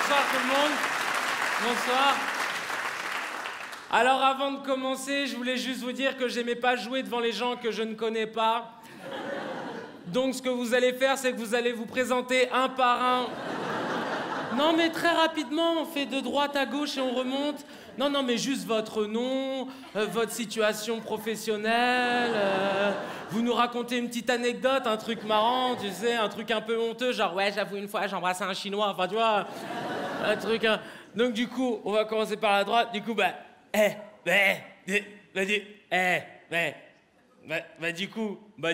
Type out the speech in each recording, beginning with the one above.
Bonsoir tout le monde. Bonsoir. Alors avant de commencer, je voulais juste vous dire que j'aimais pas jouer devant les gens que je ne connais pas. Donc ce que vous allez faire, c'est que vous allez vous présenter un par un. Non mais très rapidement, on fait de droite à gauche et on remonte. Non mais juste votre nom, votre situation professionnelle. Vous nous racontez une petite anecdote, un truc marrant, tu sais, un truc un peu honteux, genre ouais j'avoue une fois j'ai embrassé un chinois, enfin tu vois, un truc. Donc du coup, on va commencer par la droite. Du coup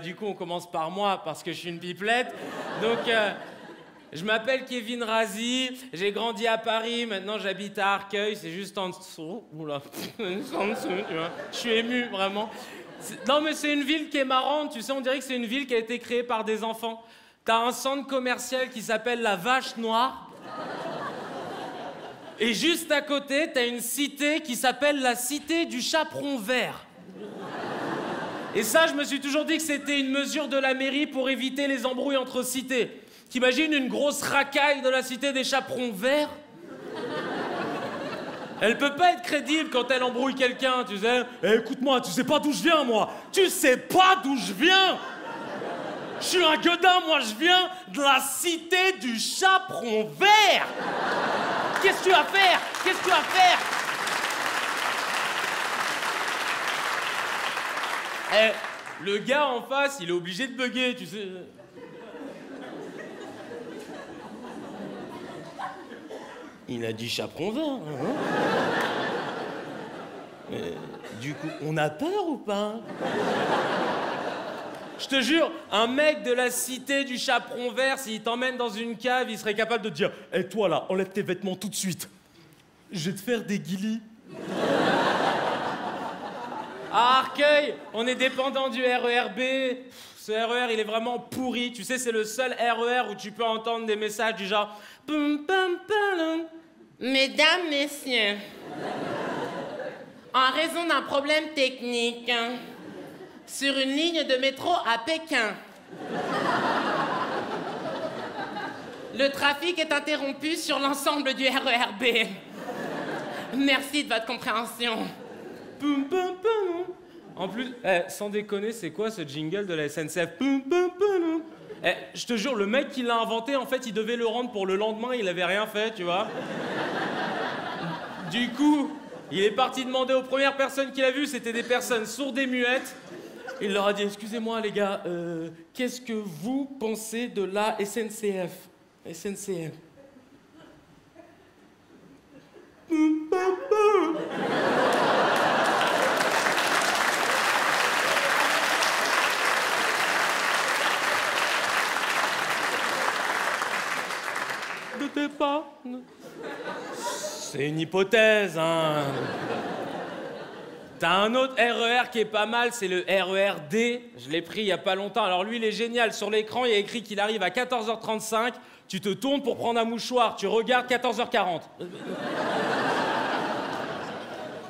du coup on commence par moi parce que je suis une pipelette. Donc je m'appelle Kevin Razi, j'ai grandi à Paris, maintenant j'habite à Arcueil, c'est juste en dessous. Oula, en dessous, tu vois. Je suis ému, vraiment. Non mais c'est une ville qui est marrante, tu sais, on dirait que c'est une ville qui a été créée par des enfants. T'as un centre commercial qui s'appelle la Vache Noire. Et juste à côté, t'as une cité qui s'appelle la Cité du Chaperon Vert. Et ça, je me suis toujours dit que c'était une mesure de la mairie pour éviter les embrouilles entre cités. T'imagines une grosse racaille de la Cité des Chaperons Verts? Elle peut pas être crédible quand elle embrouille quelqu'un, tu sais. Eh, écoute-moi, tu sais pas d'où je viens, moi. Tu sais pas d'où je viens. Je suis un gueudin, moi, je viens de la Cité du Chaperon Vert. Qu'est-ce que tu vas faire? Qu'est-ce que tu vas faire? Eh, le gars en face, il est obligé de bugger, tu sais. Il a dit chaperon vert, hein? Du coup, on a peur ou pas? Je te jure, un mec de la Cité du Chaperon Vert, s'il t'emmène dans une cave, il serait capable de te dire « Eh, toi là, enlève tes vêtements tout de suite. Je vais te faire des guilis. » À Arcueil, on est dépendant du RERB. Ce RER, il est vraiment pourri. Tu sais, c'est le seul RER où tu peux entendre des messages du genre « Pum, pum, pum. Mesdames, messieurs, en raison d'un problème technique, sur une ligne de métro à Pékin, le trafic est interrompu sur l'ensemble du RERB. Merci de votre compréhension. » Poum, poum, poum. En plus, sans déconner, c'est quoi ce jingle de la SNCF? Poum, poum, poum. Je te jure, le mec qui l'a inventé, en fait, il devait le rendre pour le lendemain, il avait rien fait, tu vois. Du coup, il est parti demander aux premières personnes qu'il a vues, c'était des personnes sourdes et muettes. Il leur a dit, excusez-moi les gars, qu'est-ce que vous pensez de la SNCF? SNCF. Ne pas. C'est une hypothèse, hein. T'as un autre RER qui est pas mal, c'est le RERD. Je l'ai pris il y a pas longtemps. Alors lui, il est génial. Sur l'écran, il y a écrit qu'il arrive à 14h35. Tu te tournes pour prendre un mouchoir. Tu regardes 14h40.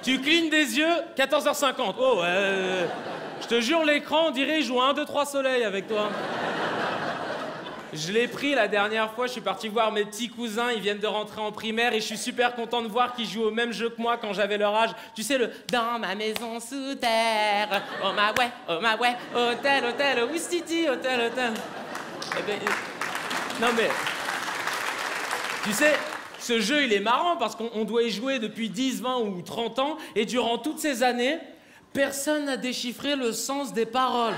Tu clignes des yeux, 14h50. Oh, je te jure, l'écran, on dirait, il joue 1, 2, 3 soleils avec toi. Je l'ai pris la dernière fois, je suis parti voir mes petits cousins, ils viennent de rentrer en primaire et je suis super content de voir qu'ils jouent au même jeu que moi quand j'avais leur âge. Tu sais, le « Dans ma maison sous terre, oh ma ouais, hôtel, hôtel, Ouistiti, hôtel, hôtel. » Eh ben, non mais, tu sais, ce jeu il est marrant parce qu'on doit y jouer depuis 10, 20 ou 30 ans et durant toutes ces années, personne n'a déchiffré le sens des paroles.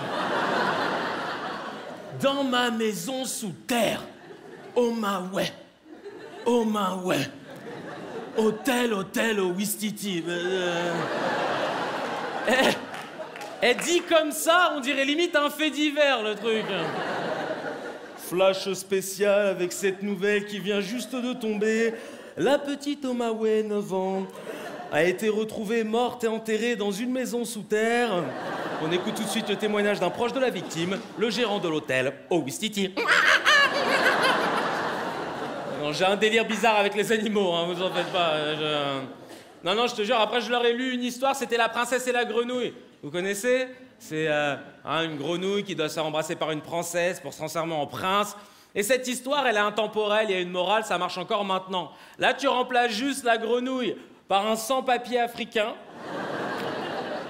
Dans ma maison sous terre, oh ma ouais, hôtel, hôtel, au Ouistiti. Dit comme ça, on dirait limite un fait divers, le truc. Flash spécial avec cette nouvelle qui vient juste de tomber. La petite Omawe, 9 ans, a été retrouvée morte et enterrée dans une maison sous terre. On écoute tout de suite le témoignage d'un proche de la victime, le gérant de l'hôtel, au Ouistiti. Non, j'ai un délire bizarre avec les animaux, hein, vous en faites pas. Non, je te jure, après je leur ai lu une histoire, c'était La princesse et la grenouille. Vous connaissez? C'est une grenouille qui doit se faire embrasser par une princesse pour se transformer en prince. Et cette histoire, elle est intemporelle, il y a une morale, ça marche encore maintenant. Là, tu remplaces juste la grenouille par un sans-papier africain.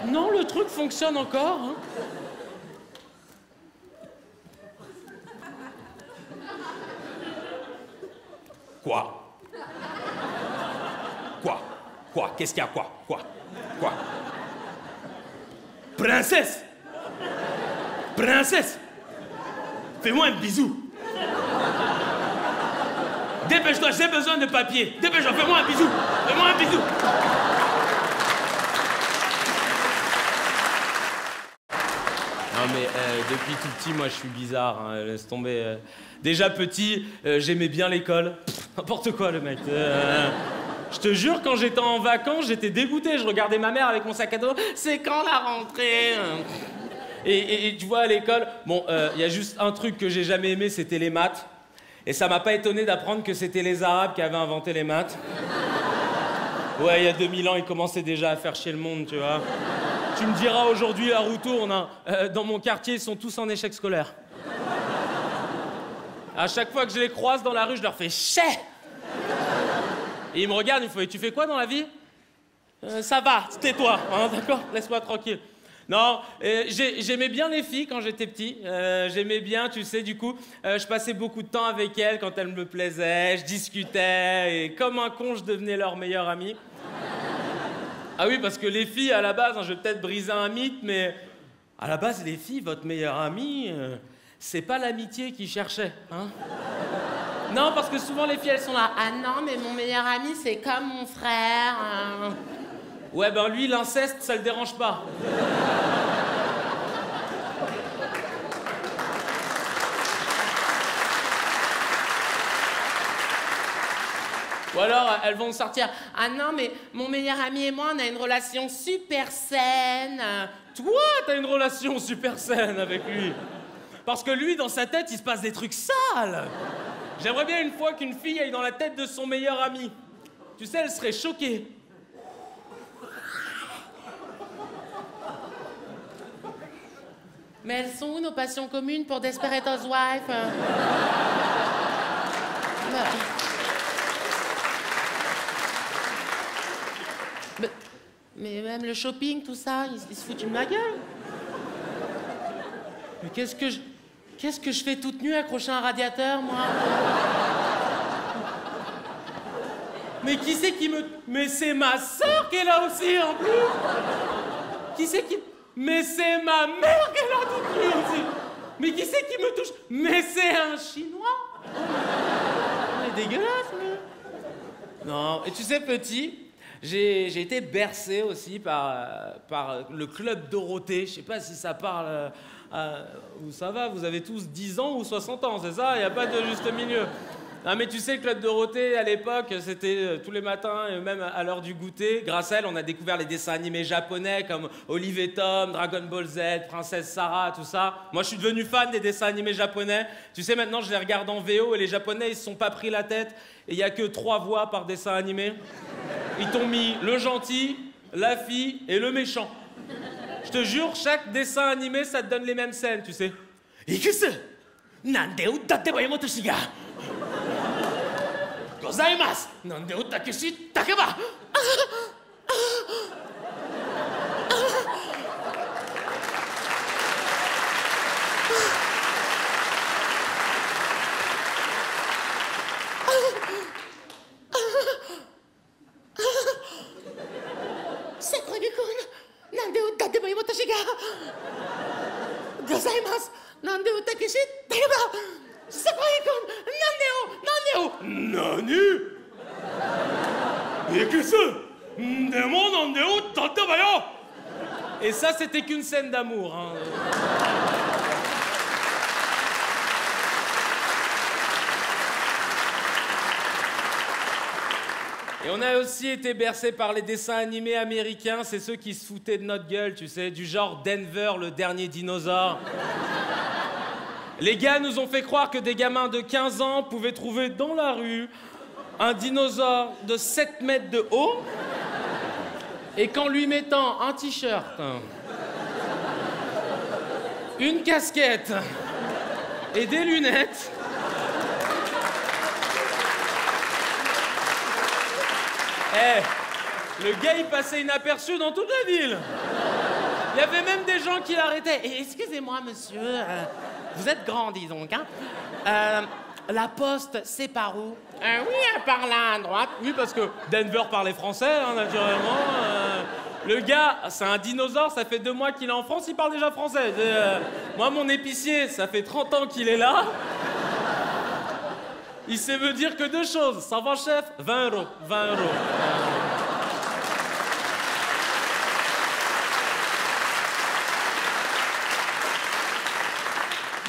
Non, le truc fonctionne encore. Hein. Quoi? Quoi? Qu'est-ce qu'il y a? Quoi? Princesse! Fais-moi un bisou! Dépêche-toi, j'ai besoin de papier! Dépêche-toi, fais-moi un bisou! Non mais depuis tout petit, moi je suis bizarre, hein, laisse tomber. Déjà petit, j'aimais bien l'école. N'importe quoi le mec. Je te jure, quand j'étais en vacances, j'étais dégoûté. Je regardais ma mère avec mon sac à dos. C'est quand la rentrée? Et tu vois, à l'école, bon, y a juste un truc que j'ai jamais aimé, c'était les maths. Et ça m'a pas étonné d'apprendre que c'était les Arabes qui avaient inventé les maths. Ouais, il y a 2000 ans, ils commençaient déjà à faire chier le monde, tu vois. Tu me diras aujourd'hui, la roue tourne, hein. Dans mon quartier, ils sont tous en échec scolaire. À chaque fois que je les croise dans la rue, je leur fais « chais !» Et ils me regardent, ils me font « tu fais quoi dans la vie ?»« Ça va, tais-toi, hein, d'accord? Laisse-moi tranquille. » Non, j'aimais bien les filles quand j'étais petit. J'aimais bien, tu sais, du coup, je passais beaucoup de temps avec elles quand elles me plaisaient, je discutais, et comme un con, je devenais leur meilleur ami. Ah oui, parce que les filles, à la base, hein, je vais peut-être briser un mythe, mais à la base, les filles, votre meilleur ami, c'est pas l'amitié qu'ils cherchaient, hein. Non, parce que souvent, les filles, elles sont là. Ah non, mais mon meilleur ami, c'est comme mon frère. Ouais, ben lui, l'inceste, ça le dérange pas. Ou alors, elles vont sortir. Ah non, mais mon meilleur ami et moi, on a une relation super saine. Toi, t'as une relation super saine avec lui. Parce que lui, dans sa tête, il se passe des trucs sales. J'aimerais bien une fois qu'une fille aille dans la tête de son meilleur ami. Tu sais, elle serait choquée. Mais elles sont où nos passions communes pour Desperate Housewives? Mais même le shopping, tout ça, ils se foutent de ma gueule. Mais qu'est-ce que je fais toute nue accrochée à un radiateur, moi? Mais qui c'est qui me... Mais c'est ma sœur qui est là aussi, en plus. Qui c'est qui... Mais c'est ma mère qui est là toute nue aussi. Mais qui c'est qui me touche? Mais c'est un Chinois. C'est dégueulasse, mais... Non, et tu sais, petit... J'ai été bercé aussi par le club Dorothée. Je sais pas si ça parle... où ça va, vous avez tous 10 ans ou 60 ans, c'est ça? Il n'y a pas de juste milieu. Non mais tu sais, le club Dorothée, à l'époque, c'était tous les matins, et même à l'heure du goûter. Grâce à elle, on a découvert les dessins animés japonais comme Olive et Tom, Dragon Ball Z, Princesse Sarah, tout ça. Moi, je suis devenu fan des dessins animés japonais. Tu sais, maintenant, je les regarde en VO et les Japonais, ils se sont pas pris la tête. Et il n'y a que 3 voix par dessin animé. Ils t'ont mis le gentil, la fille et le méchant. Je te jure, chaque dessin animé, ça te donne les mêmes scènes, tu sais. Ikusu, nande utatteba imotoshi ga gozaimasu, nande utakeshi takeba. Et ça, c'était qu'une scène d'amour, hein. Et on a aussi été bercés par les dessins animés américains, c'est ceux qui se foutaient de notre gueule, tu sais, du genre Denver, le dernier dinosaure. Les gars nous ont fait croire que des gamins de 15 ans pouvaient trouver dans la rue un dinosaure de 7 mètres de haut et qu'en lui mettant un t-shirt, une casquette et des lunettes, Le gars, il passait inaperçu dans toute la ville. Il y avait même des gens qui l'arrêtaient. Excusez-moi, monsieur, vous êtes grand, dis donc, hein. La poste, c'est par où? Oui, par là, à droite. Oui, parce que Denver parlait français, hein, naturellement. Le gars, c'est un dinosaure, ça fait 2 mois qu'il est en France, il parle déjà français. Moi, mon épicier, ça fait 30 ans qu'il est là. Il sait me dire que 2 choses. Ça va, chef? 20 €. 20 €.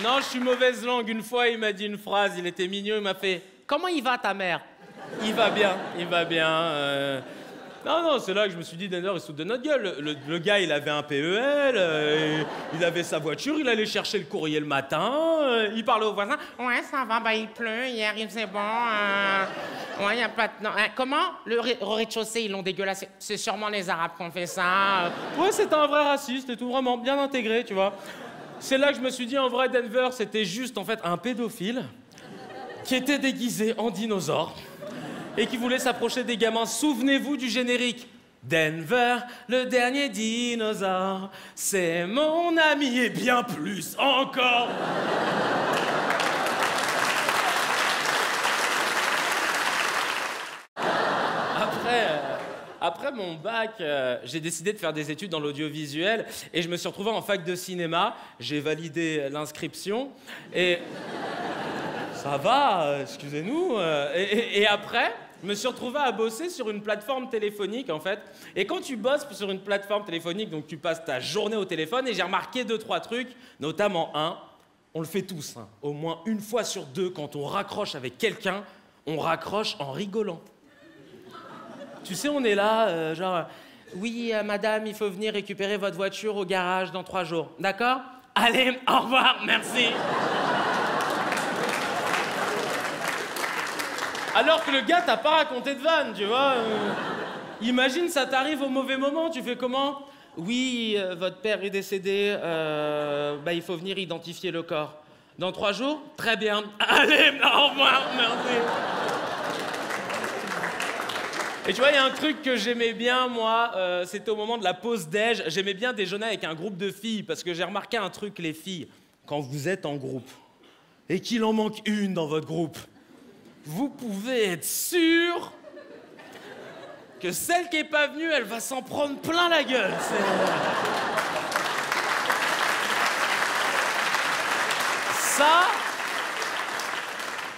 Non, je suis mauvaise langue. Une fois, il m'a dit une phrase, il était mignon, il m'a fait « Comment il va, ta mère ?» Il va bien, il va bien. Non, c'est là que je me suis dit, Denver, il se fout de notre gueule. Le gars, il avait un PEL, il avait sa voiture, il allait chercher le courrier le matin, il parlait aux voisins. « Ouais, ça va, bah il pleut, hier il faisait bon, ouais, y a pas de... Non. Comment? Le rez-de-chaussée, ils l'ont dégueulassé. C'est sûrement les Arabes qui ont fait ça. Ouais, c'était un vrai raciste et tout, vraiment bien intégré, tu vois. C'est là que je me suis dit, en vrai, Denver, c'était juste, en fait, un pédophile qui était déguisé en dinosaure et qui voulait s'approcher des gamins. Souvenez-vous du générique. Denver, le dernier dinosaure, c'est mon ami et bien plus encore. Après mon bac, j'ai décidé de faire des études dans l'audiovisuel et je me suis retrouvé en fac de cinéma. J'ai validé l'inscription et... Ça va, excusez-nous. Et après, je me suis retrouvé à bosser sur une plateforme téléphonique, en fait. Et quand tu bosses sur une plateforme téléphonique, donc tu passes ta journée au téléphone, et j'ai remarqué 2-3 trucs, notamment un, on le fait tous, hein, au moins une fois sur 2, quand on raccroche avec quelqu'un, on raccroche en rigolant. Tu sais, on est là, genre, oui, madame, il faut venir récupérer votre voiture au garage dans 3 jours. D'accord? Allez, au revoir, merci. Alors que le gars t'a pas raconté de vanne, tu vois. Imagine, ça t'arrive au mauvais moment, tu fais comment? Oui, votre père est décédé, bah, il faut venir identifier le corps. Dans 3 jours? Très bien. Allez, au revoir, merci. Et tu vois, il y a un truc que j'aimais bien, moi, c'était au moment de la pause déj. J'aimais bien déjeuner avec un groupe de filles, parce que j'ai remarqué un truc, les filles, quand vous êtes en groupe, et qu'il en manque une dans votre groupe, vous pouvez être sûr que celle qui est pas venue, elle va s'en prendre plein la gueule. Ça,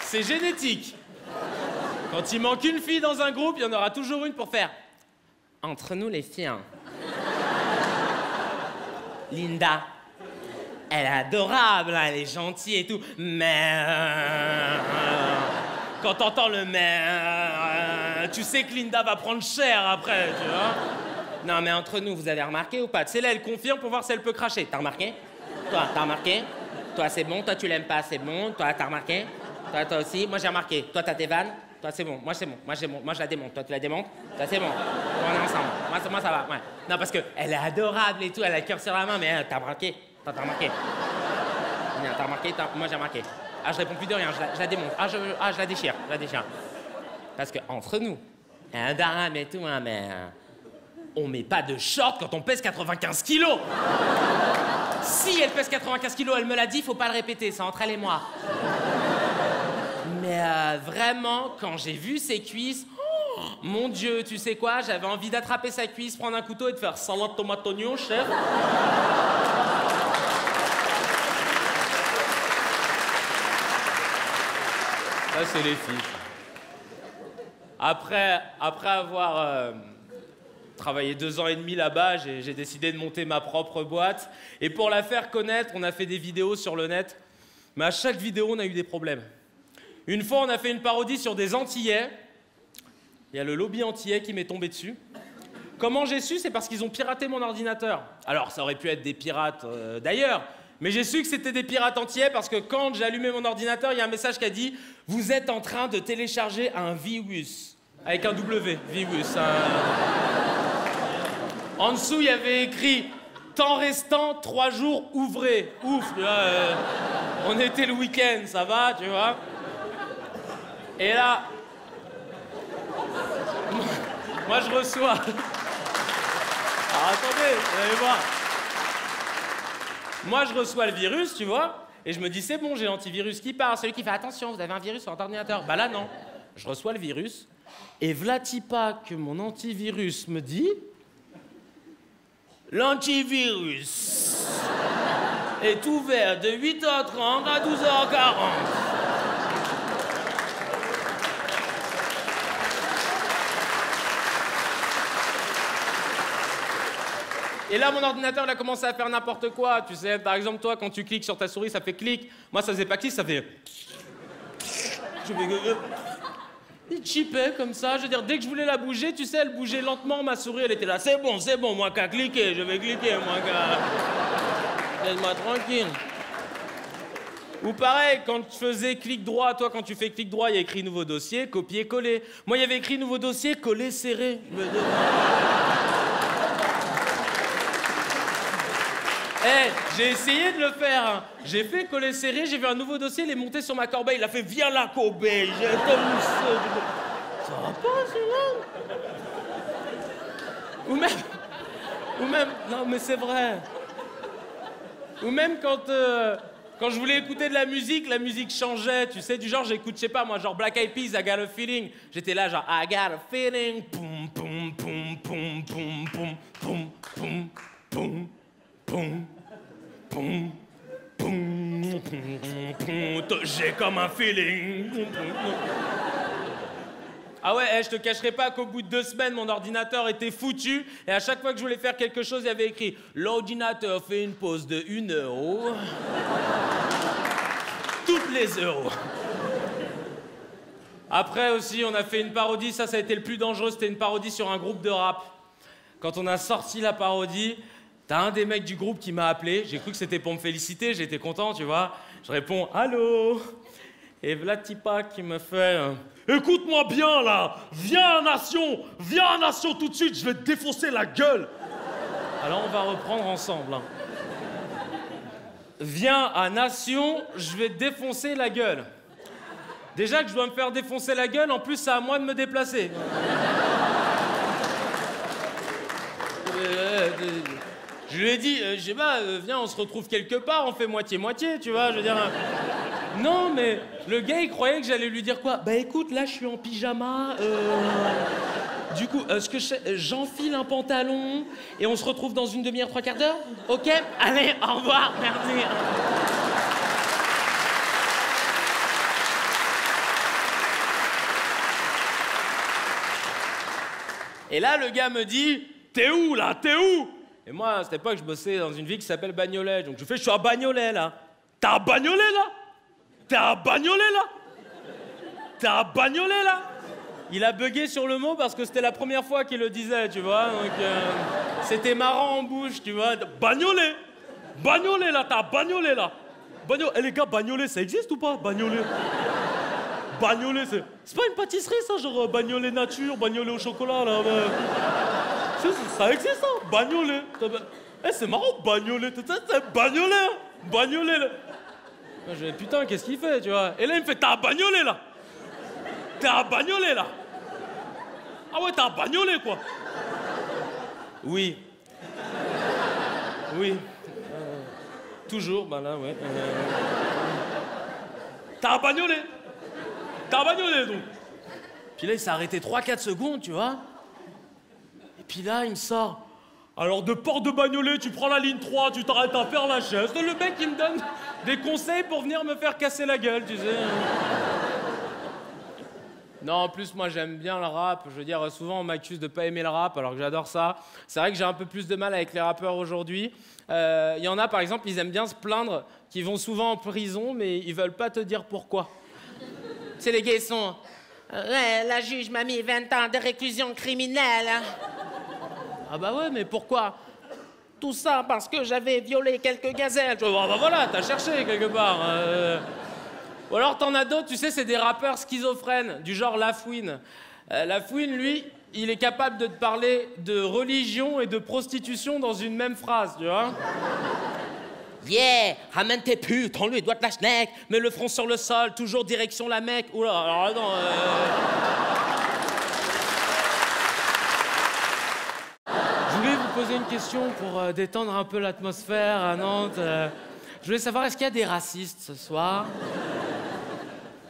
c'est génétique. Quand il manque une fille dans un groupe, il y en aura toujours une pour faire « Entre nous les filles, hein. Linda, elle est adorable, hein, elle est gentille et tout, mais... Quand t'entends le mais, tu sais que Linda va prendre cher après, tu vois. Non, mais entre nous, vous avez remarqué ou pas? Tu sais, là, elle confirme pour voir si elle peut cracher. T'as remarqué? Toi, t'as remarqué? Toi, c'est bon. Toi, tu l'aimes pas, c'est bon. Toi, t'as remarqué? Toi aussi. Moi, j'ai remarqué. Toi, t'as tes vannes. Toi, c'est bon. Moi, c'est bon. Moi, je la démonte. Toi, tu la démontes. Toi, c'est bon. Toi, on est ensemble. Moi, ça va. Ouais. Non, parce qu'elle est adorable et tout. Elle a le cœur sur la main, mais t'as remarqué? Toi, t'as remarqué? Non, t'as remarqué? Moi, j'ai remarqué. Ah, je réponds plus de rien, je la démonte. Je la déchire, Parce que entre nous, un daram et tout, hein, mais on met pas de short quand on pèse 95 kilos. Si elle pèse 95 kilos, elle me l'a dit, faut pas le répéter, c'est entre elle et moi. Mais vraiment, quand j'ai vu ses cuisses, oh, mon Dieu, tu sais quoi, j'avais envie d'attraper sa cuisse, prendre un couteau et de faire salade tomate oignon, chef. Ça, c'est les filles. Après avoir travaillé 2 ans et demi là-bas, j'ai décidé de monter ma propre boîte. Et pour la faire connaître, on a fait des vidéos sur le net. Mais à chaque vidéo, on a eu des problèmes. Une fois, on a fait une parodie sur des Antillais. Il y a le lobby antillais qui m'est tombé dessus. Comment j'ai su? C'est parce qu'ils ont piraté mon ordinateur. Alors, ça aurait pu être des pirates d'ailleurs. Mais j'ai su que c'était des pirates antillais parce que quand j'ai allumé mon ordinateur, il y a un message qui a dit « Vous êtes en train de télécharger un virus ». Avec un W, virus. En dessous, il y avait écrit « Temps restant, 3 jours ouvrés ». Ouf, on était le week-end, ça va, tu vois. Et là... Moi, je reçois... Alors, attendez, vous allez voir. Moi, je reçois le virus, tu vois, et je me dis, c'est bon, j'ai l'antivirus qui part. Celui qui fait, attention, vous avez un virus sur votre ordinateur. Bah là, non. Je reçois le virus, et v'là-t-il pas que mon antivirus me dit... L'antivirus est ouvert de 8h30 à 12h40. Et là, mon ordinateur, il a commencé à faire n'importe quoi. Tu sais, par exemple, toi, quand tu cliques sur ta souris, ça fait clic. Moi, ça faisait pas clic, ça fait... Il chipait comme ça. Je veux dire, dès que je voulais la bouger, tu sais, elle bougeait lentement. Ma souris, elle était là. C'est bon, moi qu'à cliquer. Je vais cliquer, moi qu'à... Laisse-moi tranquille. Ou pareil, quand je faisais clic droit, toi, quand tu fais clic droit, il y a écrit nouveau dossier, copier-coller. Moi, il y avait écrit nouveau dossier, coller, serrer. Je me dis... j'ai essayé de le faire. Hein. J'ai fait coller serré, j'ai vu un nouveau dossier, il est monté sur ma corbeille. Il a fait viens là, corbeille. J'ai été mousseux. Ça va pas, c'est vrai. Ou même. Non, mais c'est vrai. Ou même quand je voulais écouter de la musique changeait. Tu sais, du genre, j'écoute, je sais pas moi, genre Black Eyed Peas, I got a feeling. J'étais là, genre, I got a feeling. Poum, poum, poum, poum, poum, poum, poum, poum, poum. Poum, poum, poum, poum, j'ai comme un feeling. Ah ouais, je te cacherai pas qu'au bout de 2 semaines, mon ordinateur était foutu. Et à chaque fois que je voulais faire quelque chose, il y avait écrit « L'ordinateur fait une pause de 1 euro. » Toutes les euros. Après aussi, on a fait une parodie. Ça a été le plus dangereux. C'était une parodie sur un groupe de rap. Quand on a sorti la parodie... T'as un des mecs du groupe qui m'a appelé, j'ai cru que c'était pour me féliciter, j'étais content, tu vois. Je réponds « Allô ?» Et v'là Tipa qui me fait « Écoute-moi bien, là. Viens à Nation tout de suite, je vais te défoncer la gueule. » Alors, on va reprendre ensemble. Hein. Viens à Nation, je vais te défoncer la gueule. Déjà que je dois me faire défoncer la gueule, en plus, c'est à moi de me déplacer. Je lui ai dit, je sais pas, viens, on se retrouve quelque part, on fait moitié-moitié, tu vois, je veux dire... Non, mais le gars, il croyait que j'allais lui dire quoi? Bah écoute, là, je suis en pyjama, Du coup, ce que je fais, j'enfile un pantalon, et on se retrouve dans une demi-heure, 3/4 d'heure? Ok? Allez, au revoir, merci. Et là, le gars me dit, t'es où, là? T'es où? Et moi, à cette époque, je bossais dans une ville qui s'appelle Bagnolet. Donc je fais, je suis à Bagnolet, là. T'es à Bagnolet, là? T'es à Bagnolet, là? T'es à Bagnolet, là? Il a bugué sur le mot parce que c'était la première fois qu'il le disait, tu vois. Donc c'était marrant en bouche, tu vois. Bagnolet! Bagnolet, là, t'es à Bagnolet, là. Bagnolet. Eh les gars, Bagnolet, ça existe ou pas? Bagnolet. Bagnolet, c'est pas une pâtisserie, ça, genre Bagnolet nature, Bagnolet au chocolat, là. Ça existe, ça, Bagnolet. Eh, c'est marrant, Bagnolet. C'est Bagnolet, Bagnolet, là. Moi, je dis, putain, qu'est-ce qu'il fait, tu vois? Et là, il me fait, t'es à Bagnolet, là. T'es à Bagnolet, là. Ah ouais, t'es à Bagnolet, quoi. Oui. Oui. Toujours, bah là, ouais. T'es à Bagnolet. T'es à Bagnolet, donc. Puis là, il s'est arrêté 3-4 secondes, tu vois. Et puis là, il me sort. Alors, de Porte de Bagnolet, tu prends la ligne 3, tu t'arrêtes à faire la chaise. Le mec, il me donne des conseils pour venir me faire casser la gueule, tu sais. Non, en plus, moi, j'aime bien le rap. Je veux dire, souvent, on m'accuse de pas aimer le rap, alors que j'adore ça. C'est vrai que j'ai un peu plus de mal avec les rappeurs aujourd'hui. Il y en a, par exemple, ils aiment bien se plaindre, qu'ils vont souvent en prison, mais ils veulent pas te dire pourquoi. Tu sais, les gars, ils sont... Ouais, la juge m'a mis 20 ans de réclusion criminelle. Ah bah ouais, mais pourquoi? Tout ça parce que j'avais violé quelques gazelles. Ah bah voilà, t'as cherché quelque part. Ou alors t'en as d'autres, tu sais, c'est des rappeurs schizophrènes, du genre Lafouine. Lafouine, lui, il est capable de te parler de religion et de prostitution dans une même phrase, tu vois. Yeah, ramène tes putes, on lui doit la schneck, mets le front sur le sol, toujours direction la Mecque. Oula, alors attends... une question pour détendre un peu l'atmosphère à Nantes. Je voulais savoir, est-ce qu'il y a des racistes ce soir?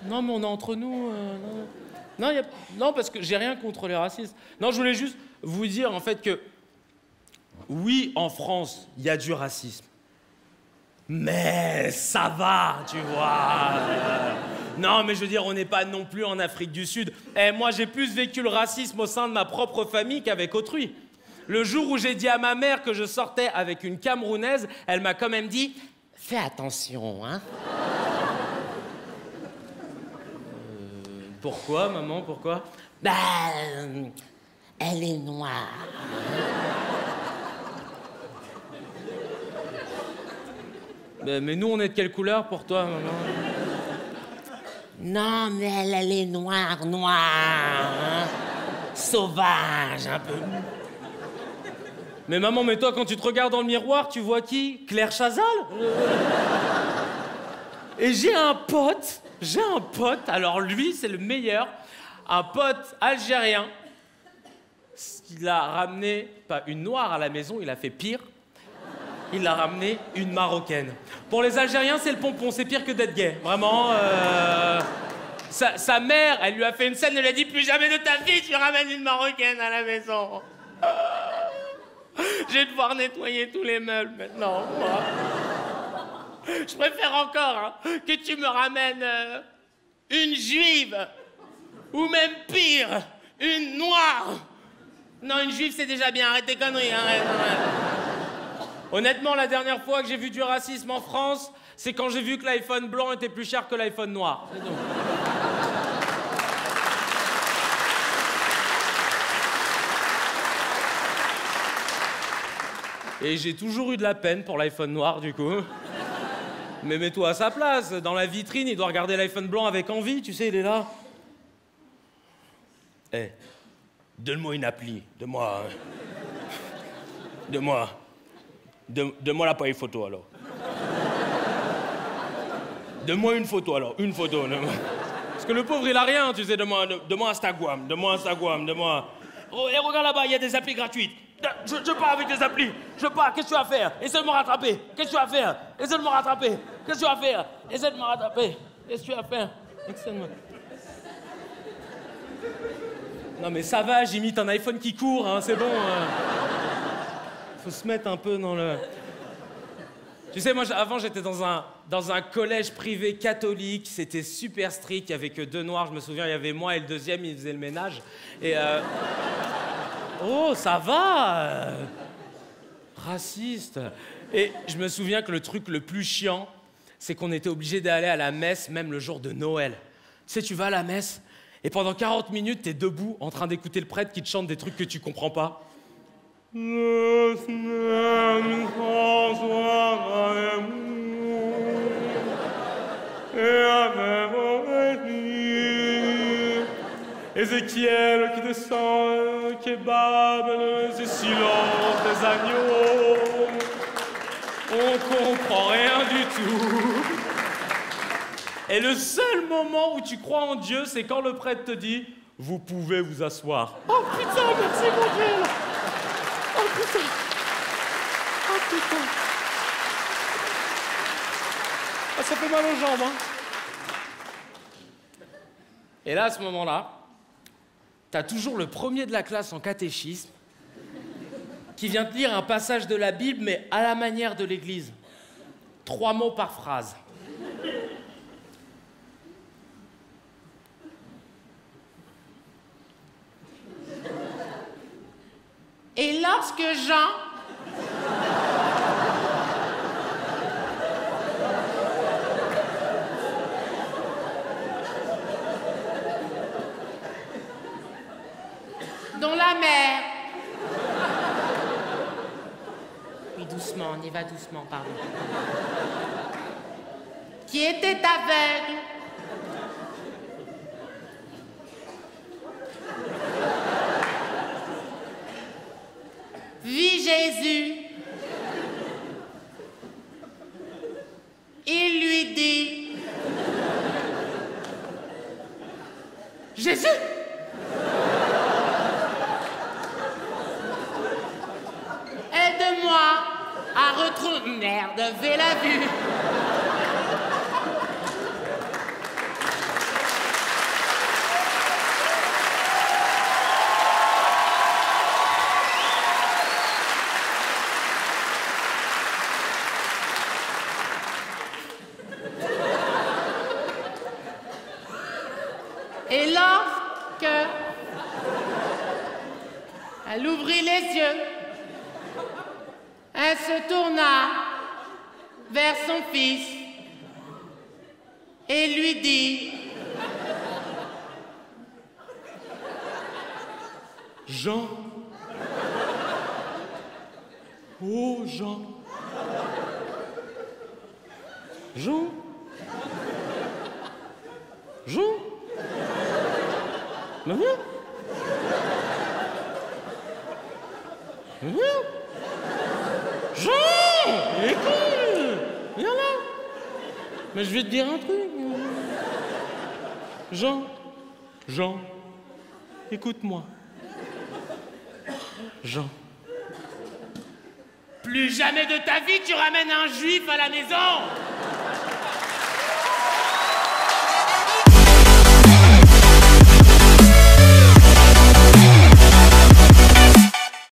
Non, mais on est entre nous. Non. Non, parce que j'ai rien contre les racistes. Non, je voulais juste vous dire en fait que oui, en France, il y a du racisme. Mais ça va, tu vois. Non, mais je veux dire, on n'est pas non plus en Afrique du Sud. Et moi, j'ai plus vécu le racisme au sein de ma propre famille qu'avec autrui. Le jour où j'ai dit à ma mère que je sortais avec une Camerounaise, elle m'a quand même dit « Fais attention, hein ». Pourquoi, maman, pourquoi? Bah, elle est noire. Mais nous, on est de quelle couleur pour toi, maman? Non, mais elle est noire, hein? Sauvage, un peu. Mais maman, mais toi, quand tu te regardes dans le miroir, tu vois qui? Claire Chazal? Et j'ai un pote, alors lui, c'est le meilleur, un pote algérien. Il a ramené, pas une noire à la maison, il a fait pire. Il a ramené une marocaine. Pour les Algériens, c'est le pompon, c'est pire que d'être gay. Vraiment, sa mère, elle lui a fait une scène, elle lui a dit « Plus jamais de ta vie, tu ramènes une marocaine à la maison. » Je vais devoir nettoyer tous les meubles maintenant, moi. Je préfère encore que tu me ramènes une juive, ou même pire, une noire. Non, une juive, c'est déjà bien, arrête tes conneries, arrête. Honnêtement, la dernière fois que j'ai vu du racisme en France, c'est quand j'ai vu que l'iPhone blanc était plus cher que l'iPhone noir. C'est tout. Et j'ai toujours eu de la peine pour l'iPhone noir, du coup. Mais mets-toi à sa place. Dans la vitrine, il doit regarder l'iPhone blanc avec envie, tu sais, il est là. Eh, donne-moi une appli. Donne-moi l'appareil photo, alors. Donne-moi une photo, alors. Une photo. Parce que le pauvre, il a rien, tu sais. Donne-moi Instagram. Oh, et regarde là-bas, il y a des applis gratuites. Je pars avec des applis. Je pars. Qu'est-ce que tu vas faire? Essaie de me rattraper. Qu'est-ce que tu vas faire? Essaie de me rattraper. Qu'est-ce que tu vas faire? Essaie de me rattraper. Qu'est-ce que tu vas faire? Non, mais ça va, j'imite un iPhone qui court, hein, c'est bon. Faut se mettre un peu dans le... Tu sais, moi, avant, j'étais dans un collège privé catholique. C'était super strict. Il n'y avait que 2 noirs. Je me souviens, il y avait moi et le deuxième, il faisait le ménage. Et... Oh, ça va Raciste. Et je me souviens que le truc le plus chiant, c'est qu'on était obligé d'aller à la messe, même le jour de Noël. Tu sais, tu vas à la messe, et pendant 40 minutes, t'es debout, en train d'écouter le prêtre qui te chante des trucs que tu comprends pas. Ézéchiel qui descend, kebab, le silence des agneaux. On comprend rien du tout. Et le seul moment où tu crois en Dieu, c'est quand le prêtre te dit « Vous pouvez vous asseoir ». Oh putain, merci mon Dieu. Oh putain. Oh putain. Ah, ça fait mal aux jambes, hein. Et là, à ce moment-là, t'as toujours le premier de la classe en catéchisme qui vient te lire un passage de la Bible, mais à la manière de l'Église. 3 mots par phrase. Et lorsque Jean... dont la mère... Oui, doucement, on y va doucement, pardon. Qui était aveugle. Vit Jésus. Il lui dit... Jésus! Elle Merde, fais la vue. Et lorsque elle ouvrit les yeux, elle se tourna vers son fils et lui dit: Jean. Oh, Jean. Jean. Jean. Mais viens. Mais viens. Jean. Écoute. Viens là. Mais je vais te dire un truc. Jean. Jean. Écoute-moi. Jean. plus jamais de ta vie tu ramènes un juif à la maison.